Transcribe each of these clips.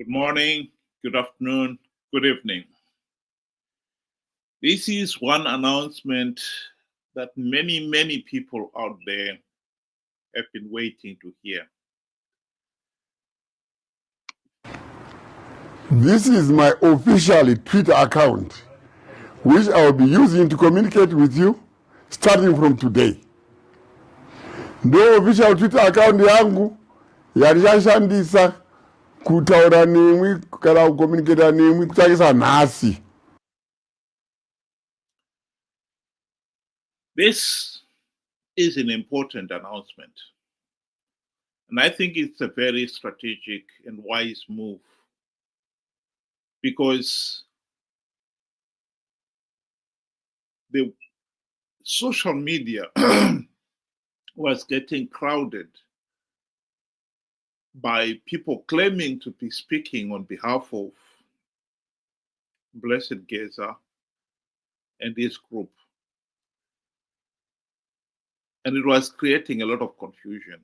Good morning, good afternoon, good evening. This is one announcement that many people out there have been waiting to hear. This is my official Twitter account, which I will be using to communicate with you starting from today. Ndo official Twitter account yangu yalishashandisa kutaura nemwi kana kucommunicate nemwi kutarisa nhasi. This is an important announcement, and I think it's a very strategic and wise move because the social media was getting crowded by people claiming to be speaking on behalf of Blessed Geza and his group. And it was creating a lot of confusion.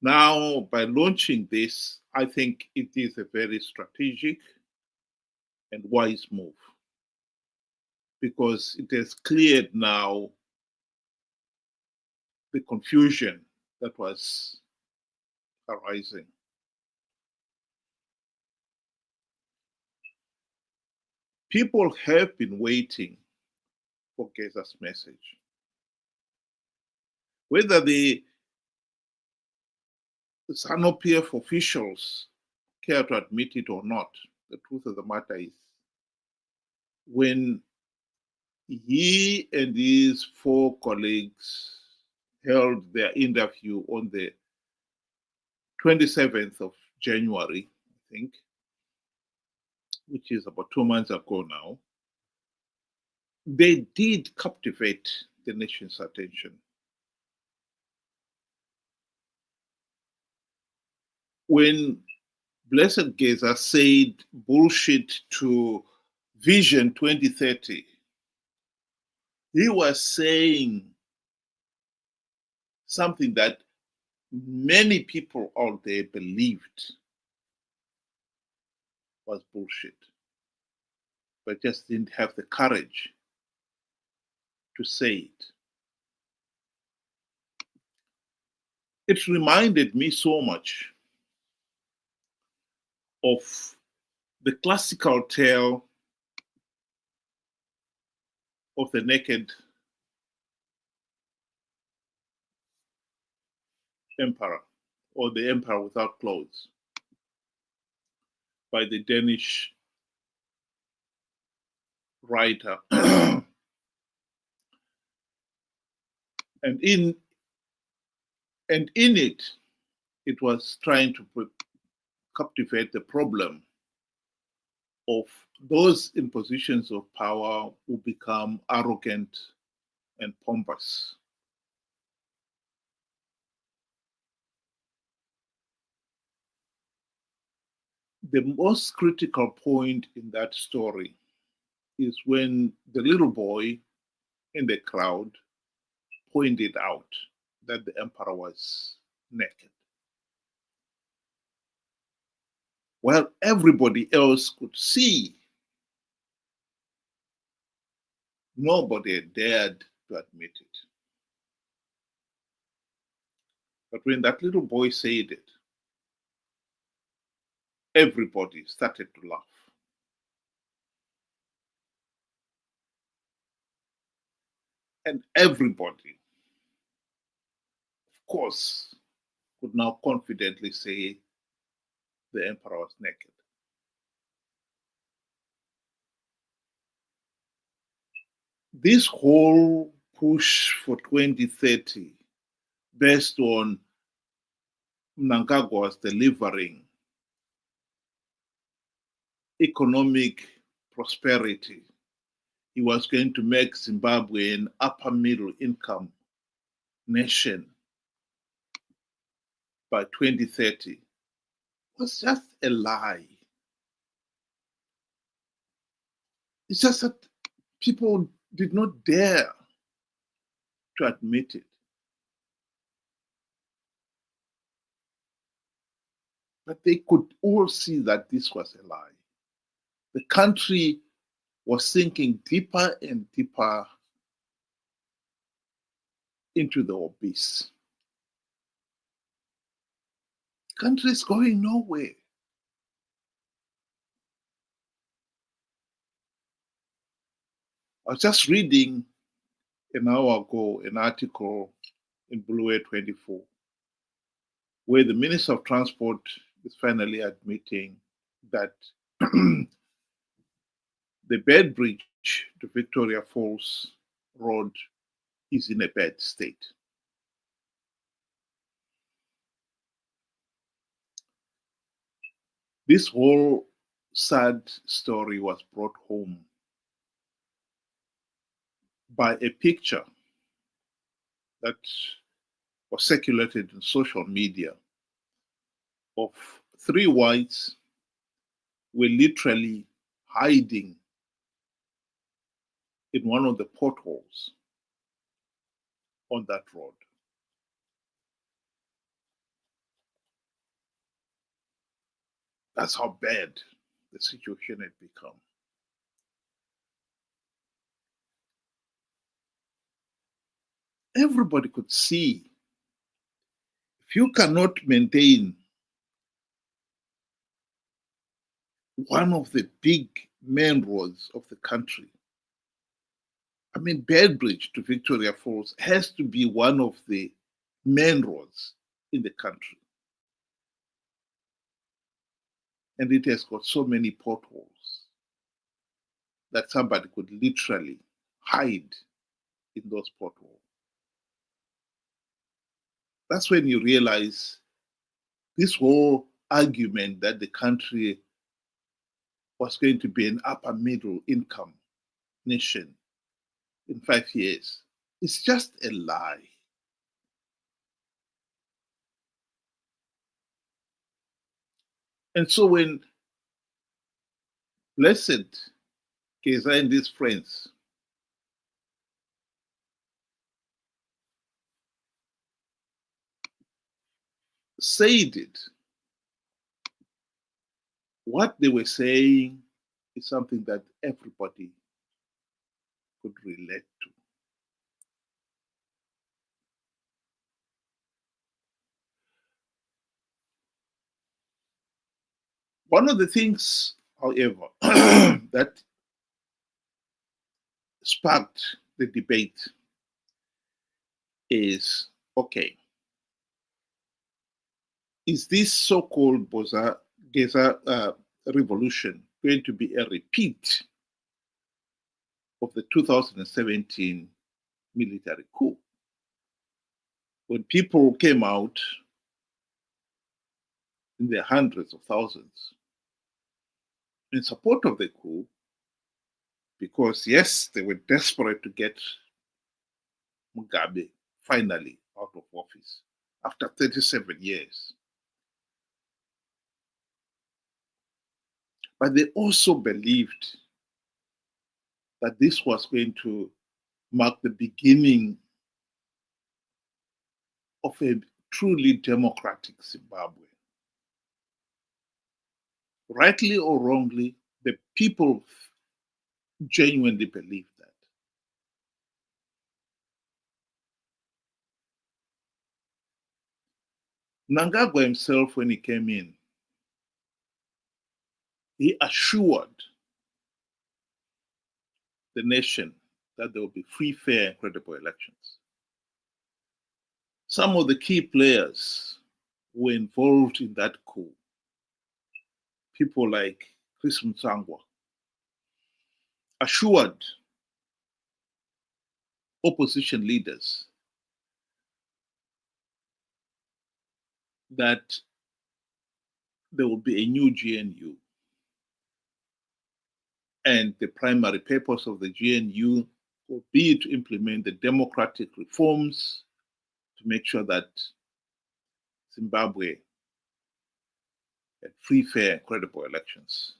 Now, by launching this, I think it is a very strategic and wise move because it has cleared now the confusion that was arising. People have been waiting for Geza's message. Whether the Zanu PF officials care to admit it or not, the truth of the matter is, when he and his 4 colleagues held their interview on the 27th of January, I think, which is about 2 months ago now, they did captivate the nation's attention. When Blessed Geza said bullshit to Vision 2030, he was saying something that many people out there believed was bullshit, but just didn't have the courage to say it. It reminded me so much of the classical tale of the naked emperor, or the emperor without clothes, by the Danish writer. and in it, it was trying to captivate the problem of those in positions of power who become arrogant and pompous. The most critical point in that story is when the little boy in the crowd pointed out that the emperor was naked. While everybody else could see, nobody dared to admit it. But when that little boy said it, everybody started to laugh. And everybody, of course, could now confidently say the emperor was naked. This whole push for 2030, based on Mnangagwa's delivering economic prosperity, he was going to make Zimbabwe an upper middle income nation by 2030, was just a lie. It's just that people did not dare to admit it. But they could all see that this was a lie. The country was sinking deeper and deeper into the abyss. The country is going nowhere. I was just reading an hour ago an article in Blue Air 24 where the Minister of Transport is finally admitting that the Bed Bridge to Victoria Falls Road is in a bad state. This whole sad story was brought home by a picture that was circulated in social media of three whites were literally hiding in one of the potholes on that road. That's how bad the situation had become. Everybody could see if you cannot maintain one of the big main roads of the country, I mean, Bedbridge to Victoria Falls has to be one of the main roads in the country. And it has got so many potholes that somebody could literally hide in those potholes. That's when you realize this whole argument that the country was going to be an upper middle income nation in 5 years is just a lie. And so when blessed Geza and his friends said it, what they were saying is something that everybody could relate to. One of the things, however, that sparked the debate is, okay, is this so-called Geza revolution going to be a repeat of the 2017 military coup? When people came out in their hundreds of thousands in support of the coup, because yes, they were desperate to get Mugabe finally out of office after 37 years. But they also believed that this was going to mark the beginning of a truly democratic Zimbabwe. Rightly or wrongly, the people genuinely believed that. Mnangagwa himself, when he came in, he assured the nation that there will be free, fair, and credible elections. Some of the key players were involved in that coup. People like Chris Mtsangwa assured opposition leaders that there will be a new GNU. And the primary purpose of the GNU will be to implement the democratic reforms to make sure that Zimbabwe had free, fair, credible elections.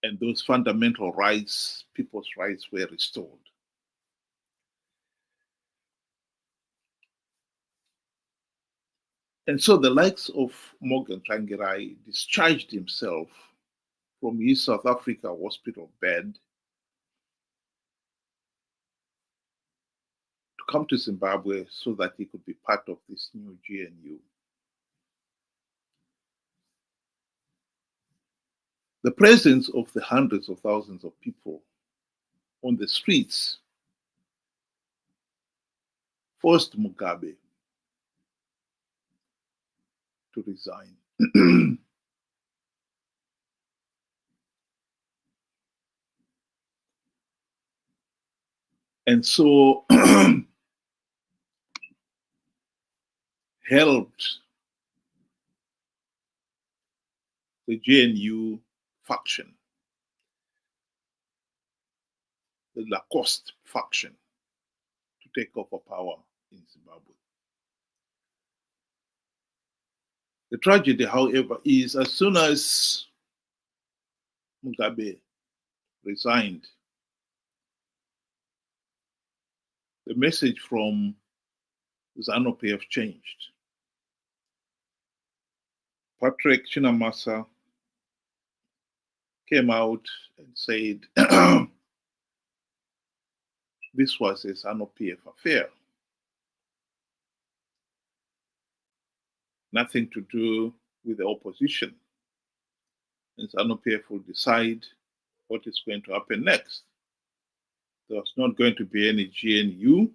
And those fundamental rights, people's rights, were restored. And so the likes of Morgan Tsvangirai discharged himself from his South Africa hospital bed to come to Zimbabwe so that he could be part of this new GNU. The presence of the hundreds of thousands of people on the streets forced Mugabe to resign. And so helped the GNU faction, the Lacoste faction, to take over power in Zimbabwe. The tragedy, however, is as soon as Mugabe resigned, the message from Zanu PF changed. Patrick Chinamasa came out and said this was a Zanu PF affair. Nothing to do with the opposition. And Zanu PF will decide what is going to happen next. There was not going to be any GNU.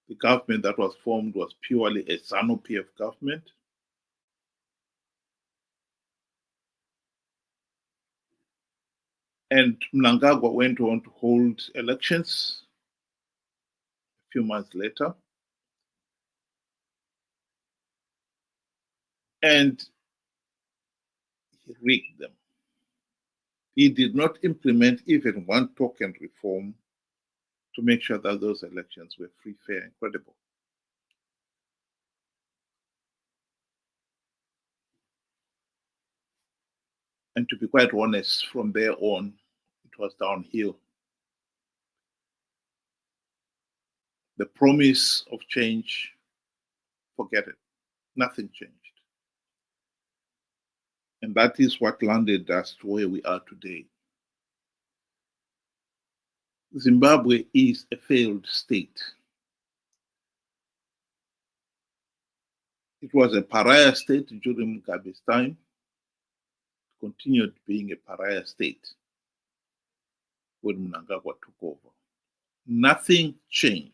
The government that was formed was purely a Zanu PF government. And Mnangagwa went on to hold elections a few months later. And he rigged them. He did not implement even one token reform to make sure that those elections were free, fair, and credible. And to be quite honest, from there on, it was downhill. The promise of change, forget it. Nothing changed. And that is what landed us to where we are today. Zimbabwe is a failed state. It was a pariah state during Mugabe's time, continued being a pariah state when Mnangagwa took over. Nothing changed.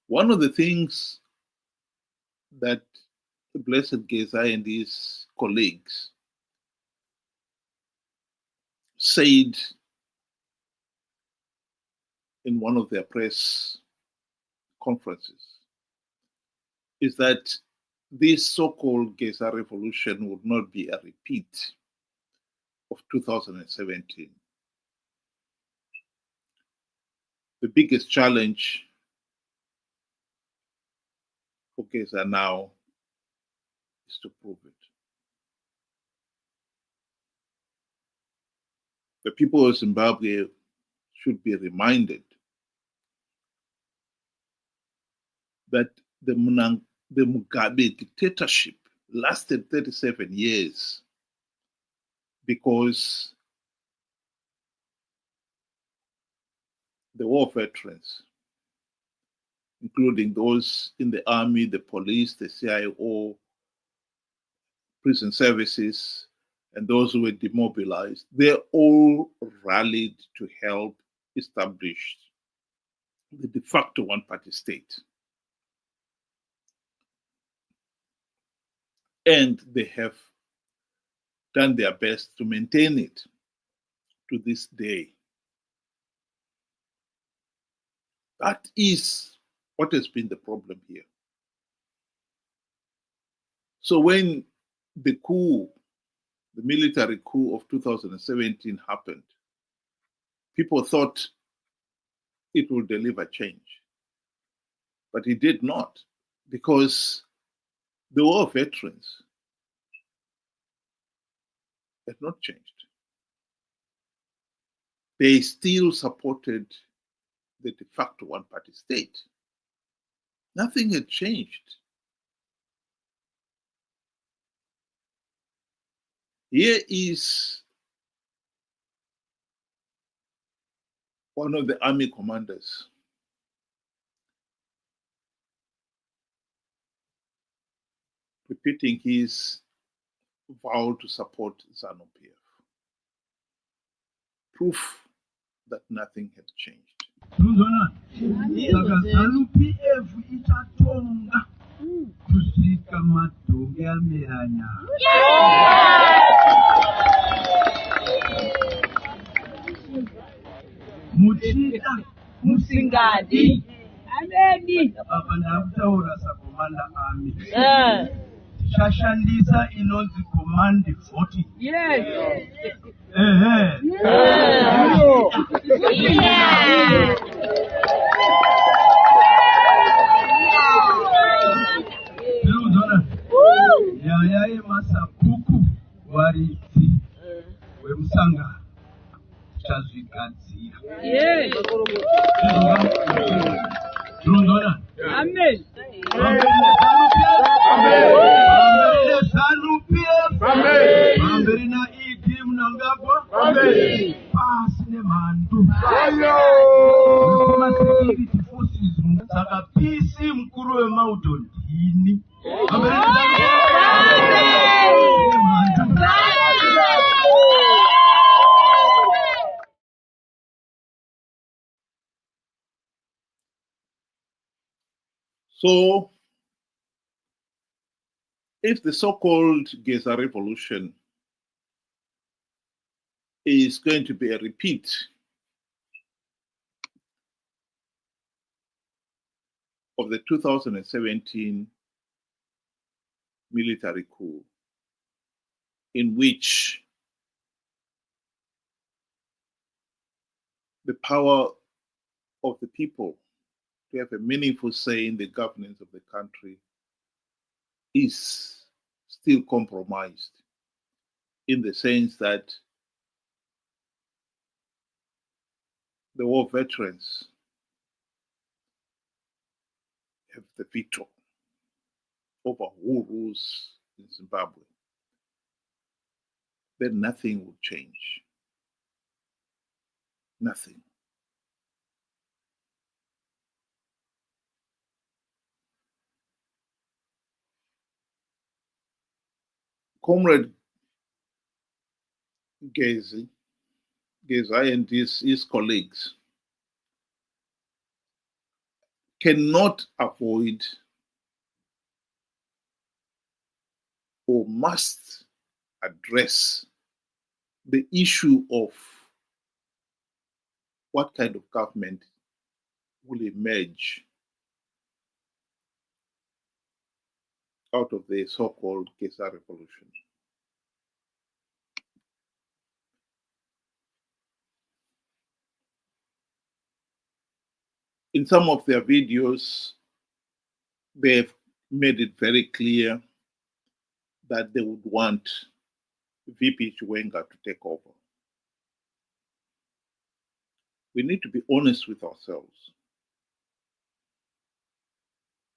One of the things that the blessed Geza and his colleagues said in one of their press conferences is that this so-called Geza revolution would not be a repeat of 2017. The biggest challenge for Geza now is to prove it. The people of Zimbabwe should be reminded that the Mugabe dictatorship lasted 37 years because the war veterans, including those in the army, the police, the CIO, prison services, and those who were demobilized, they all rallied to help establish the de facto one-party state. And they have done their best to maintain it to this day. That is what has been the problem here. So when the coup, the military coup of 2017 happened, people thought it would deliver change. But it did not, because the war veterans had not changed. they still supported the de facto one-party state. Nothing had changed. Here is one of the army commanders repeating his vow to support Zanu PF. Proof that nothing had changed. Zanu PF itatonga kusika madonge ameranya. Muchida musingadi. Ameni. Abanda kutaura sakomanda ami. Shashandisa inonzi command 40. Yes. Yeah. Yaya masapuku wariti wemusanga chazvigadzira. Yes. Amen. Zanu PF. Amen. Na idim nangagwa. Amen. Pasne mandu. Ayo. Security forces saka PC mkuru we maudon ini. Amen. So, if the so-called Geza revolution is going to be a repeat of the 2017 military coup, in which the power of the people to have a meaningful say in the governance of the country is still compromised, in the sense that the war veterans have the veto over who rules in Zimbabwe, then nothing will change. Nothing. Comrade Geza and his colleagues cannot avoid or must address the issue of what kind of government will emerge out of the so-called Geza revolution. In some of their videos, they've made it very clear that they would want VP Chiwenga to take over. We need to be honest with ourselves.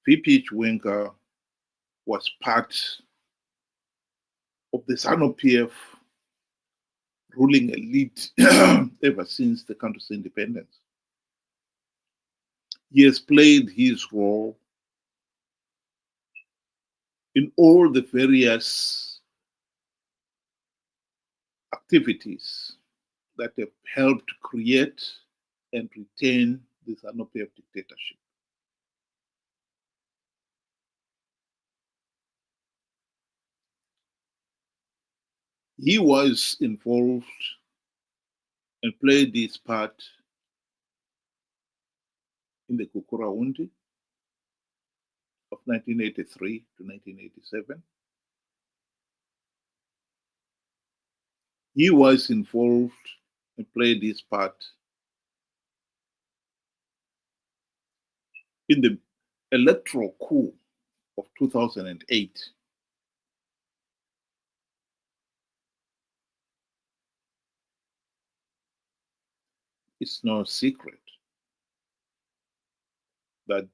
VP Chiwenga was part of the Zanu PF ruling elite ever since the country's independence. He has played his role in all the various activities that have helped create and retain the Zanu PF dictatorship. He was involved and played his part in the Kukuraundi of 1983 to 1987. He was involved and played his part in the electoral coup of 2008. it's no secret that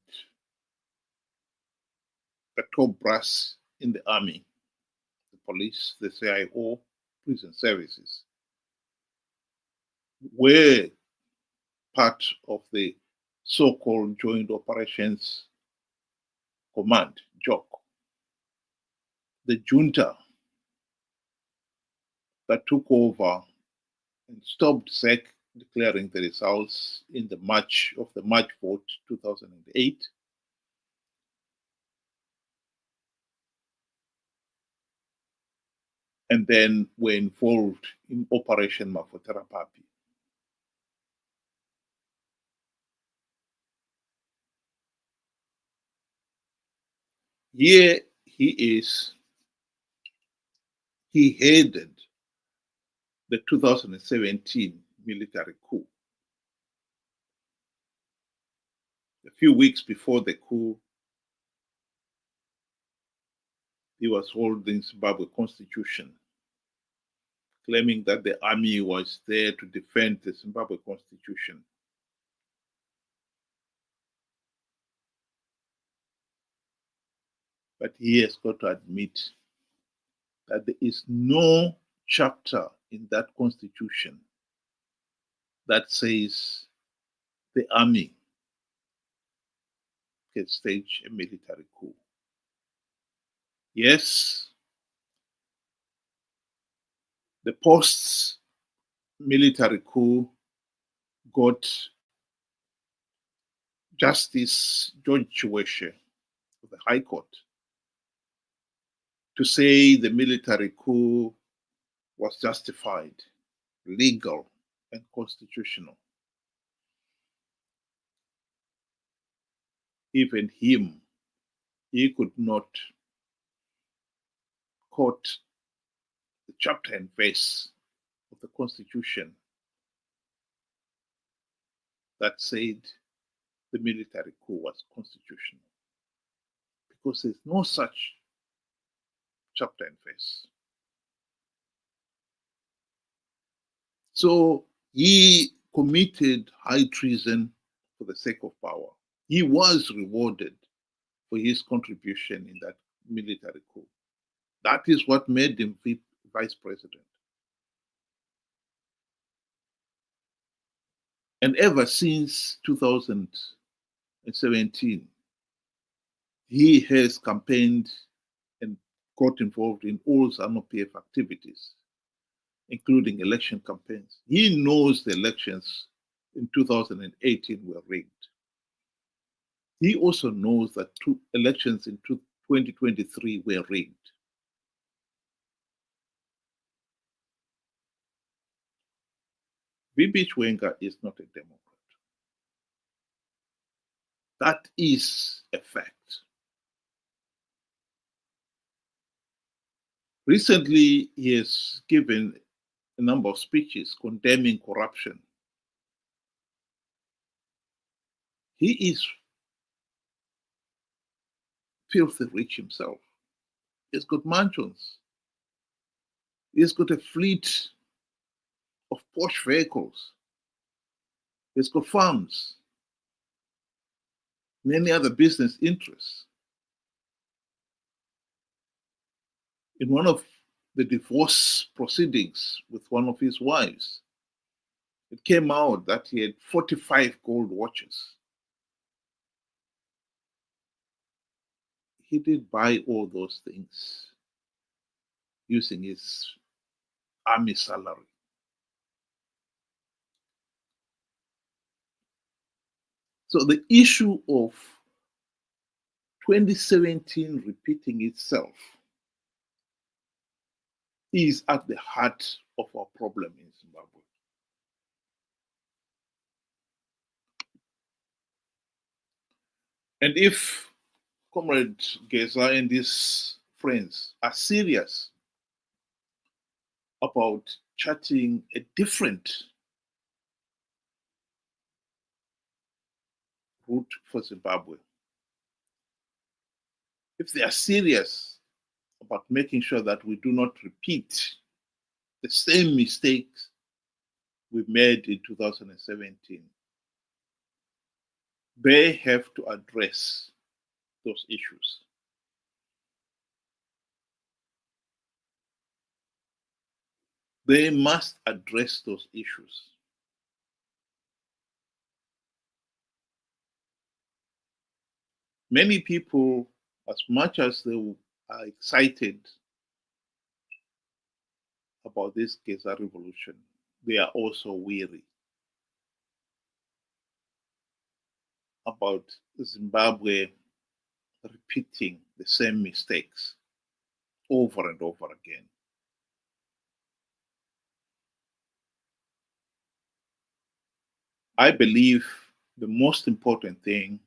the top brass in the army, the police, the CIO, prison services, were part of the so-called Joint Operations Command, JOC. The junta that took over and stopped SEC declaring the results in the March vote 2008. And then were involved in Operation Mafoterapapi. Here he is. He headed the 2017 military coup. A few weeks before the coup, he was holding Zimbabwe constitution, claiming that the army was there to defend the Zimbabwe constitution. But he has got to admit that there is no chapter in that constitution that says the army can stage a military coup. Yes, the post-military coup got Justice George Chiweshe of the High Court to say the military coup was justified, legal, and constitutional. Even him, he could not quote the chapter and verse of the Constitution that said the military coup was constitutional, because there's no such chapter and verse. So he committed high treason for the sake of power. He was rewarded for his contribution in that military coup. That is what made him vice president. And ever since 2017, he has campaigned and got involved in all Zanu PF activities, including election campaigns. He knows the elections in 2018 were rigged. He also knows that elections in 2023 were rigged. Bibi Chwenga is not a Democrat. That is a fact. Recently, he has given a number of speeches condemning corruption. He is filthy rich himself. He's got mansions. He's got a fleet of posh vehicles. He's got farms, many other business interests. In one of the divorce proceedings with one of his wives, it came out that he had 45 gold watches. He did buy all those things using his army salary. So the issue of 2017 repeating itself is at the heart of our problem in Zimbabwe. And if Comrade Geza and his friends are serious about charting a different route for Zimbabwe, if they are serious about making sure that we do not repeat the same mistakes we made in 2017, they have to address those issues. They must address those issues. Many people, as much as they are excited about this Geza revolution, they are also weary about Zimbabwe repeating the same mistakes over and over again. I believe the most important thing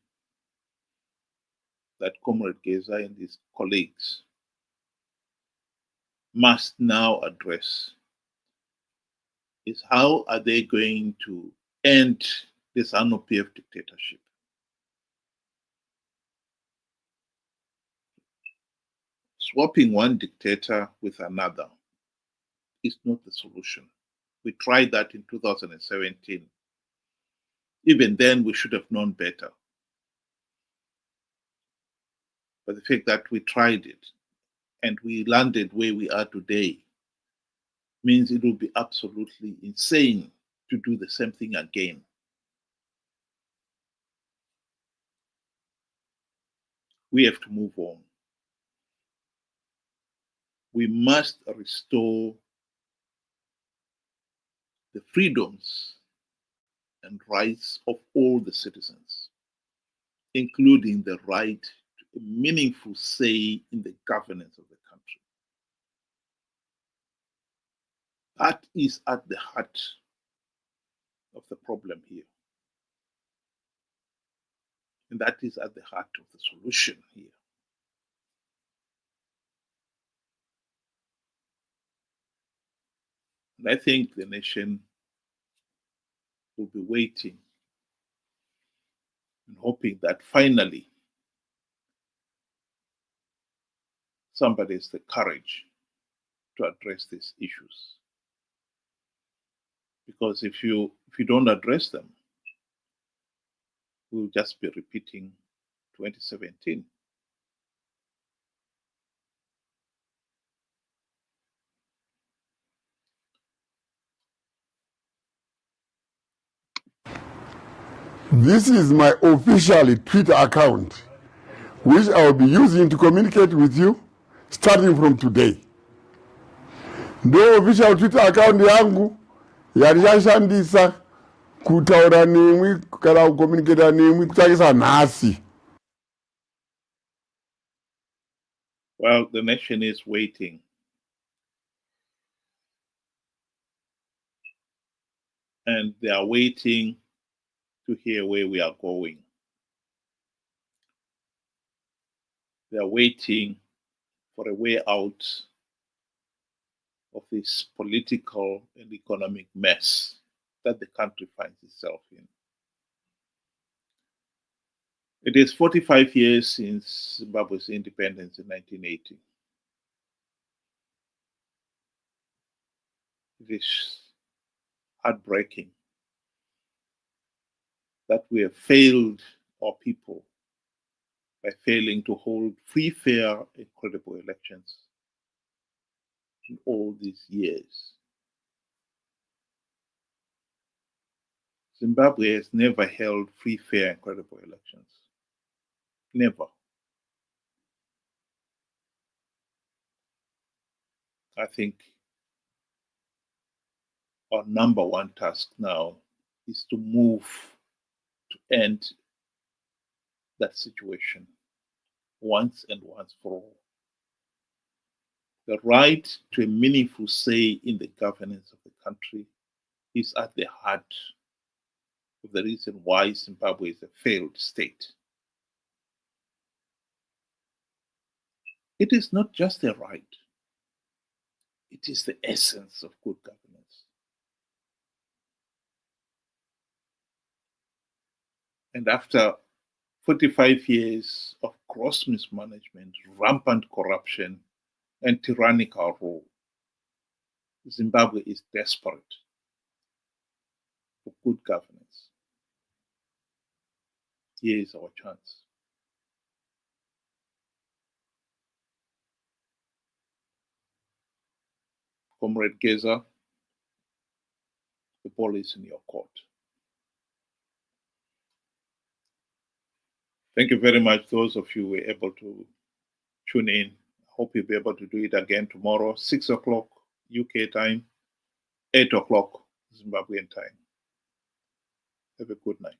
that Comrade Geza and his colleagues must now address is how are they going to end this Zanu PF dictatorship? Swapping one dictator with another is not the solution. We tried that in 2017. Even then, we should have known better. But the fact that we tried it and we landed where we are today means it will be absolutely insane to do the same thing again. We have to move on. We must restore the freedoms and rights of all the citizens, including the right to a meaningful say in the governance of the country. That is at the heart of the problem here. And that is at the heart of the solution here. And I think the nation will be waiting and hoping that finally somebody has the courage to address these issues. Because if you don't address them, we'll just be repeating 2017. This is my official Twitter account, which I will be using to communicate with you starting from today. Ndo official Twitter account yangu yandishandisa kutaura nemwi kana kucommunicate nemwi kutarisa nhasi. Well, the nation is waiting. And they are waiting to hear where we are going. They are waiting for a way out of this political and economic mess that the country finds itself in. It is 45 years since Zimbabwe's independence in 1980. It is heartbreaking that we have failed our people by failing to hold free, fair, and credible elections in all these years. Zimbabwe has never held free, fair, and credible elections. Never. I think our number one task now is to move to end that situation once and once for all. The right to a meaningful say in the governance of the country is at the heart of the reason why Zimbabwe is a failed state. It is not just a right, it is the essence of good governance. And after 45 years of gross mismanagement, rampant corruption, and tyrannical rule, Zimbabwe is desperate. good governance. Here is our chance. Comrade Geza, the ball is in your court. Thank you very much, those of you who were able to tune in. I hope you'll be able to do it again tomorrow, 6 o'clock UK time, 8 o'clock Zimbabwean time. Have a good night.